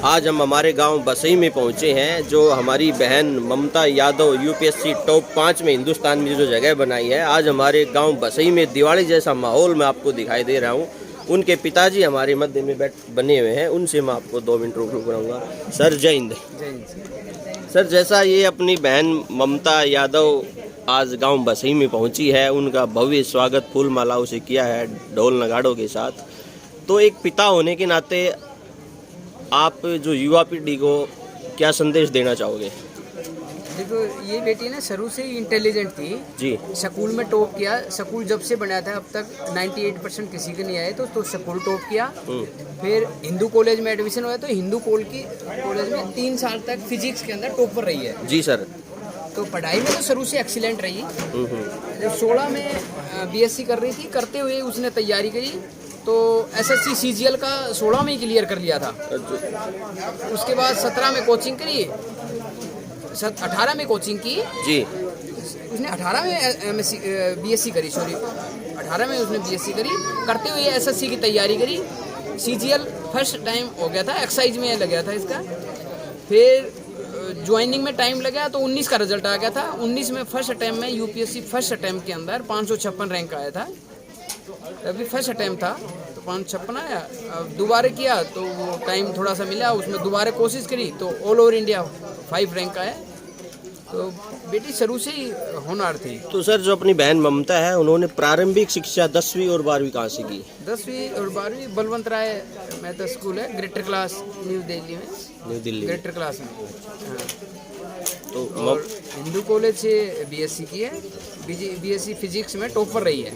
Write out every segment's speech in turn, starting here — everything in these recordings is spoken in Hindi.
आज हम हमारे गांव बसई में पहुंचे हैं, जो हमारी बहन ममता यादव यूपीएससी टॉप 5 में हिंदुस्तान में जो जगह बनाई है। आज हमारे गांव बसई में दिवाली जैसा माहौल मैं आपको दिखाई दे रहा हूं। उनके पिताजी हमारे मध्य में बने हुए हैं, उनसे मैं आपको 2 मिनट रूबरू कराऊंगा। सर जय हिंद। सर, जैसा ये अपनी बहन ममता यादव आज गांव बसई में पहुंची है, उनका भव्य स्वागत फूल मालाओं से किया है, ढोल नगाड़ों के साथ। तो एक पिता होने के नाते आप जो युवा पीढ़ी को क्या संदेश देना चाहोगे? देखो, ये बेटी ना शुरू से ही इंटेलिजेंट थी जी। स्कूल में टॉप किया। स्कूल जब से बनाया था अब तक 98% किसी के नहीं आए, तो स्कूल टॉप किया। फिर हिंदू कॉलेज में एडमिशन हुआ, तो हिंदू कॉलेज में 3 साल तक फिजिक्स के अंदर टॉपर रही है। जी सर। तो पढ़ाई में तो शुरू से एक्सीलेंट रही। जब 16 में बीएससी कर रही थी, करते हुए उसने तैयारी करी, तो एसएससी सीजीएल का 16 में ही क्लियर कर लिया था। उसके बाद 17 में कोचिंग करी, 18 में कोचिंग की जी। उसने 18 में बीएससी करी, 18 में उसने बीएससी करी, करते हुए एसएससी की तैयारी करी। सीजीएल फर्स्ट टाइम हो गया था, एक्साइज में लग गया था इसका। फिर ज्वाइनिंग में टाइम लगा, तो 19 का रिजल्ट आ गया था। 19 में फर्स्ट अटैम्प्ट में यूपीएससी फर्स्ट अटैम्प्ट के अंदर 556 रैंक आया था। अभी फर्स्ट अटैम्प्ट था तो 556 आया। अब दोबारा किया तो वो टाइम थोड़ा सा मिला, उसमें दोबारा कोशिश करी तो ऑल ओवर इंडिया 5 रैंक आया। तो बेटी शुरू से ही होनहार थी। तो सर, जो अपनी बहन ममता है, उन्होंने प्रारंभिक शिक्षा 10वीं और 12वीं कहाँ से की? 10वीं और 12वीं बलवंत राय मेहता स्कूल है, ग्रेटर क्लास, न्यू दिल्ली में। न्यू दिल्ली ग्रेटर क्लास में। हाँ। तो और हिंदू कॉलेज से बीएससी की है, बीएससी फिजिक्स में टॉपर रही है।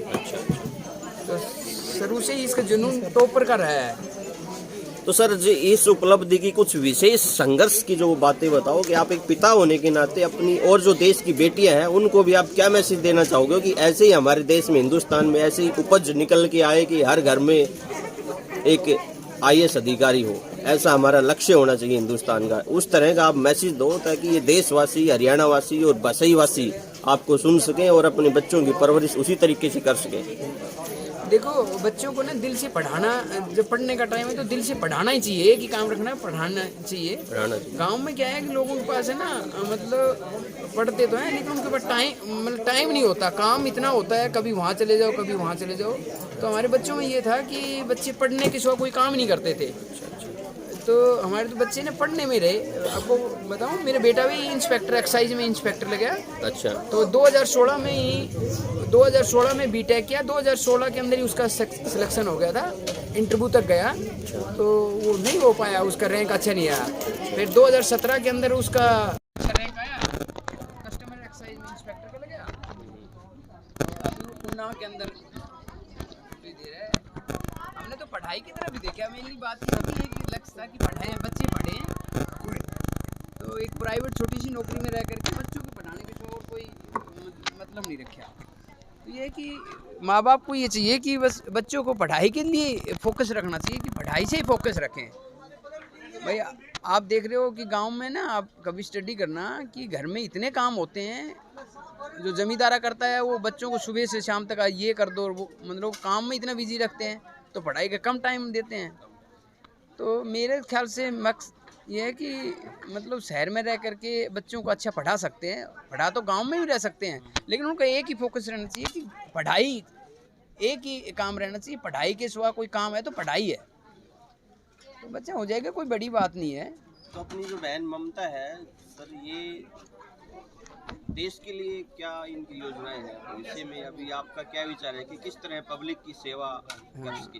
तो शुरू से ही इसका जुनून टॉपर का रहा है। तो सर जी, इस उपलब्धि की कुछ विशेष संघर्ष की जो बातें बताओ कि आप एक पिता होने के नाते अपनी और जो देश की बेटियां हैं उनको भी आप क्या मैसेज देना चाहोगे कि ऐसे ही हमारे देश में, हिंदुस्तान में ऐसे ही उपज निकल के आए कि हर घर में एक आईएएस अधिकारी हो। ऐसा हमारा लक्ष्य होना चाहिए हिंदुस्तान का। उस तरह का आप मैसेज दो ताकि ये देशवासी, हरियाणा वासी और बसई वासी आपको सुन सकें और अपने बच्चों की परवरिश उसी तरीके से कर सकें। देखो, बच्चों को ना दिल से पढ़ाना, जब पढ़ने का टाइम है तो दिल से पढ़ाना ही चाहिए। एक ही काम रखना है, पढ़ाना चाहिए। गांव में क्या है कि लोगों के पास है ना, मतलब पढ़ते तो हैं लेकिन उनके पास टाइम नहीं होता। काम इतना होता है, कभी वहाँ चले जाओ, कभी वहाँ चले जाओ। तो हमारे बच्चों में ये था कि बच्चे पढ़ने के सिवा कोई काम नहीं करते थे। तो हमारे तो बच्चे ने पढ़ने में रहे। आपको बताऊं, मेरा बेटा भी इंस्पेक्टर, एक्साइज में इंस्पेक्टर लगा। अच्छा। तो 2016 में बीटेक किया। 2016 के अंदर ही उसका सिलेक्शन हो गया था, इंटरव्यू तक गया तो वो नहीं हो पाया, उसका रैंक अच्छा नहीं आया। फिर 2017 के अंदर उसका रैंक आया, कस्टमर एक्साइज में इंस्पेक्टर का लगा। उन्नाव के अंदर दे रहा है। हमने तो पढ़ाई की तरफ भी देखा। मेरी बात ये थी कि लक्ष्य था कि पढ़ाएं, बच्चे पढ़ें। तो एक प्राइवेट छोटी सी नौकरी में रह करके बच्चों को पढ़ाने के और कोई मतलब नहीं रखा। तो ये है कि माँ बाप को ये चाहिए कि बस बच्चों को पढ़ाई के लिए फोकस रखना चाहिए, कि पढ़ाई से ही फोकस रखें। भाई, आप देख रहे हो कि गांव में ना, आप कभी स्टडी करना कि घर में इतने काम होते हैं। जो जमींदारा करता है वो बच्चों को सुबह से शाम तक ये कर दो, और वो मतलब काम में इतना बिजी रखते हैं तो पढ़ाई का कम टाइम देते हैं। तो मेरे ख्याल से मकसद ये है कि मतलब शहर में रह करके बच्चों को अच्छा पढ़ा सकते हैं। पढ़ा तो गांव में भी रह सकते हैं, लेकिन उनका एक ही फोकस रहना चाहिए कि पढ़ाई, एक ही काम रहना चाहिए। पढ़ाई के सिवा कोई काम है तो पढ़ाई है, तो बच्चा हो जाएगा, कोई बड़ी बात नहीं है। तो अपनी जो बहन ममता है सर, ये देश के लिए क्या इनकी योजनाएं हैं भविष्य में? अभी आपका क्या विचार है कि किस तरह पब्लिक की सेवा कर सके?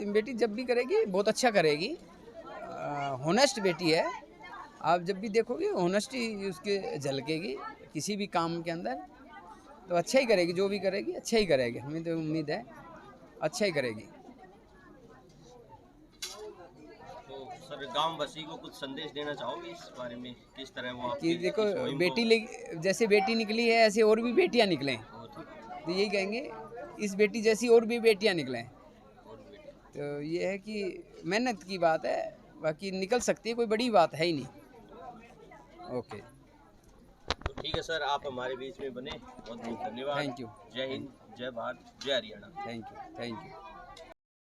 बेटी जब भी करेगी बहुत अच्छा करेगी। होनेस्ट बेटी है। आप जब भी देखोगे होनेस्टी उसके झलकेगी किसी भी काम के अंदर। तो अच्छा ही करेगी, जो भी करेगी अच्छा ही करेगी। हमें तो उम्मीद है अच्छा ही करेगी। सर, गांव बसी को कुछ संदेश देना चाहोगे इस बारे में, किस तरह वो कि देखो, जैसे बेटी निकली है ऐसे और भी बेटियां निकलें। तो यही कहेंगे, इस बेटी जैसी और भी बेटियां निकलें। तो ये है कि मेहनत की बात है, बाकी निकल सकती है, कोई बड़ी बात है ही नहीं। ओके, तो ठीक है सर, आप हमारे बीच में बने, बहुत बहुत धन्यवाद। Thank you. जय हिंद, जय भारत, जय हरियाणा। Thank you.